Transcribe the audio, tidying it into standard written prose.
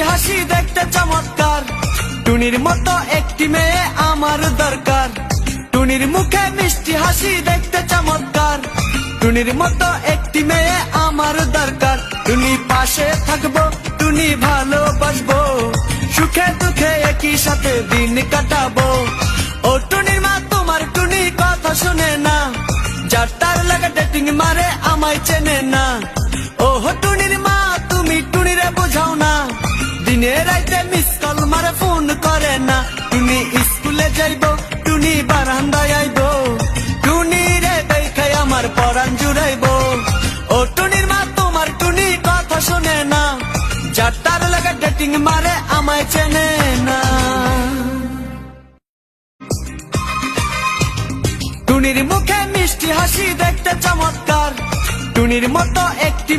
হাসি দেখতে চমৎকার, টুনির মতো একটি মেয়ে আমার দরকার। টুনির মুখে মিষ্টি হাসি দেখতে চমৎকার, টুনির মতো একটি মেয়ে আমার দরকার। টুনি পাশে থাকবো, টুনি ভালোবাসবো, সুখে দুঃখে একই সাথে দিন কাটাবো। ও টুনির মা তোমার টুনি কথা শুনে না, যার তার লাগে ডেটিং মারে আমায় চেনে না। ও টুনির মা তুমি টুনিরে বোঝাও না, দিনে রাইতে মিস কল মারে ফোন করে না। টুনি স্কুলে যাইবো, টুনি বারান্দায় আইবো, টুনি রে দেখে আমার পরাণ জুড়াইবো। ও টুনির মা তোমার টুনি কথা শুনে না, যার তার লাগে ডেটিং মারে আমায় চেনে না। টুনির মুখে মিষ্টি হাসি দেখতে চমৎকার, টুনির মতো একটি